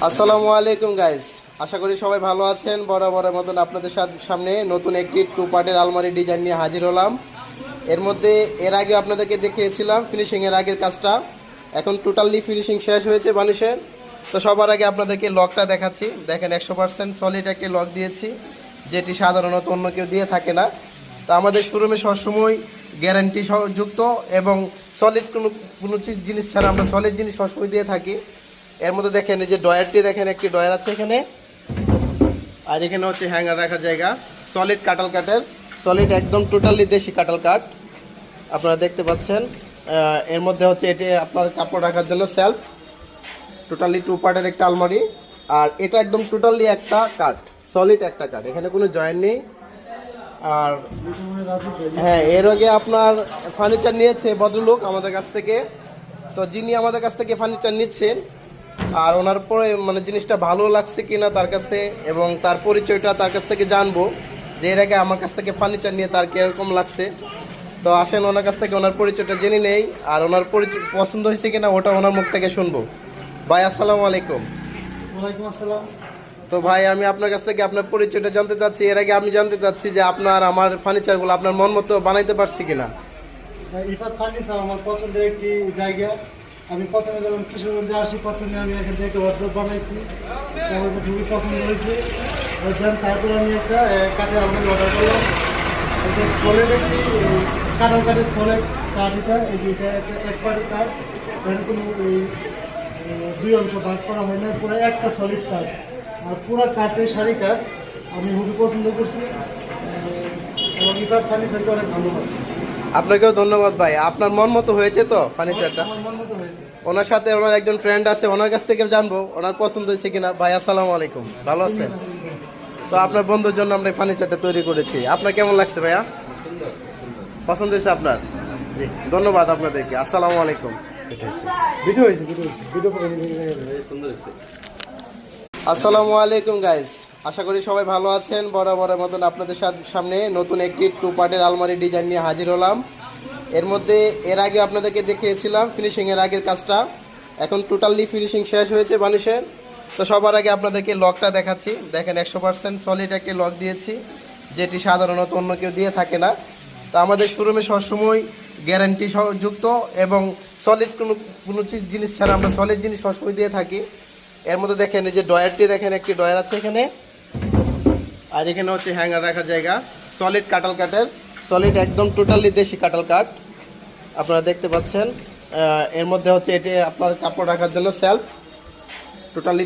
আসসালামু আলাইকুম গাইস, আশা করি সবাই ভালো আছেন। বরাবরের মতন আপনাদের সামনে নতুন একটি 2 পার্টের আলমারি ডিজাইন নিয়ে হাজির হলাম। এর মধ্যে এর আগে আপনাদেরকে দেখিয়েছিলাম ফিনিশিংয়ের আগের কাজটা। এখন টোটালি ফিনিশিং শেষ হয়েছে মানুষের। তো সবার আগে আপনাদেরকে লকটা দেখাচ্ছি। দেখেন 100% সলিড একটি লক দিয়েছি, যেটি সাধারণত অন্য কেউ দিয়ে থাকে না। তো আমাদের শোরুমে সবসময় গ্যারান্টি যুক্ত এবং সলিড কোনো জিনিস ছাড়া আমরা সলিড জিনিস সবসময় দিয়ে থাকি। এর মধ্যে দেখেন এই যে ডয়ারটি, দেখেন একটি ডয়ার আছে এখানে, আর এখানে হচ্ছে হ্যাঙ্গার রাখার জায়গা। সলিড কাটাল কাঠের, সলিড একদম টোটালি দেশি কাটাল কাঠ আপনারা দেখতে পাচ্ছেন। এর মধ্যে হচ্ছে এটি আপনার কাপড় রাখার জন্য সেলফ, টোটালি 2 পার্টের একটা আলমারি। আর এটা একদম টোটালি একটা কাঠ, সলিড একটা কাঠ, এখানে কোনো জয়েন্ট নেই। আর হ্যাঁ, এর আগে আপনার ফার্নিচার নিয়েছে ভদ্রলোক আমাদের কাছ থেকে। তো যিনি আমাদের কাছ থেকে ফার্নিচার নিচ্ছেন, আর ওনার পরে মানে জিনিসটা ভালো লাগছে কিনা তার কাছে, এবং তার পরিচয়টা তার কাছ থেকে জানবো যে এর আগে আমার কাছ থেকে ফার্নিচার নিয়ে তার কীরকম লাগছে। তো আসেন ওনার কাছ থেকে ওনার পরিচয়টা জেনে নেই, আর ওনার পরিচয় পছন্দ হয়েছে কিনা ওটা ওনার মুখ থেকে শুনবো। ভাই আসসালামু আলাইকুম। ওয়ালাইকুম আসসালাম। তো ভাই, আমি আপনার কাছ থেকে আপনার পরিচয়টা জানতে চাচ্ছি। এর আগে আমি জানতে চাচ্ছি যে আপনার আমার ফার্নিচারগুলো আপনার মন মতো বানাইতে পারছি কিনা। ইফাত ফার্নিচার আমার পছন্দের একটি জায়গা। আমি প্রথমে যখন কিশোরগঞ্জে আসি, প্রথমে আমি এখান থেকে ওয়ার্ডরোব বানাইছি, আমার কাছে খুবই পছন্দ হয়েছে। দেন তারপরে আমি একটা কাঠের আলমারি অর্ডার করলাম। এটা সলিড একটি কাঠের সলিড কাঠ। এই যে এটা একটা এক পার্টের কাঠ, এখানে কোনো এই 2 অংশ ভাগ করা হয় না, পুরো একটা সলিড কাঠ। আর পুরো কাঠের শাড়ি কাঠ আমি খুবই পছন্দ করছি, এবং ইফাত ফার্নিচারকে অনেক ধন্যবাদ। আপনাকেও ধন্যবাদ ভাই। আপনার মন মতো হয়েছে তো ফার্নিচারটা? আমার মন মতো হয়েছে। ওনার সাথে ওনার একজন ফ্রেন্ড আছে, ওনার কাছ থেকে জানবো ওনার পছন্দ হয়েছে কিনা। ভাই আসসালামু আলাইকুম, ভালো আছেন? তো আপনার বন্ধুর জন্য আমরা এই ফার্নিচারটা তৈরি করেছি। আপনার কেমন লাগছে ভাইয়া? পছন্দ হয়েছে আপনার? জি, ধন্যবাদ আপনাদেরকে। আসসালামু আলাইকুম। আসসালামু আলাইকুম গাইস, আশা করি সবাই ভালো আছেন। বরাবরের মতন আপনাদের সামনে নতুন একটি 2 পার্টের আলমারি ডিজাইন নিয়ে হাজির হলাম। এর মধ্যে এর আগে আপনাদেরকে দেখিয়েছিলাম ফিনিশিংয়ের আগের কাজটা। এখন টোটালি ফিনিশিং শেষ হয়েছে মানুষের। তো সবার আগে আপনাদেরকে লকটা দেখাচ্ছি। দেখেন 100% সলিড একটি লক দিয়েছি, যেটি সাধারণত অন্য কেউ দিয়ে থাকে না। তো আমাদের শোরুমে সবসময় গ্যারান্টি যুক্ত এবং সলিড কোনো জিনিস ছাড়া আমরা সলিড জিনিস সবসময় দিয়ে থাকি। এর মধ্যে দেখেন এই যে ডয়ারটি, দেখেন একটি ডয়ার আছে এখানে, আর এখানে হচ্ছে হ্যাঙ্গার রাখার জায়গা। সলিড কাটাল কাঠের, সলিড একদম টোটালি দেশি কাটাল কাঠ আপনারা দেখতে পাচ্ছেন। এর মধ্যে হচ্ছে এটি আপনার কাপড় রাখার জন্য সেলফ, টোটালি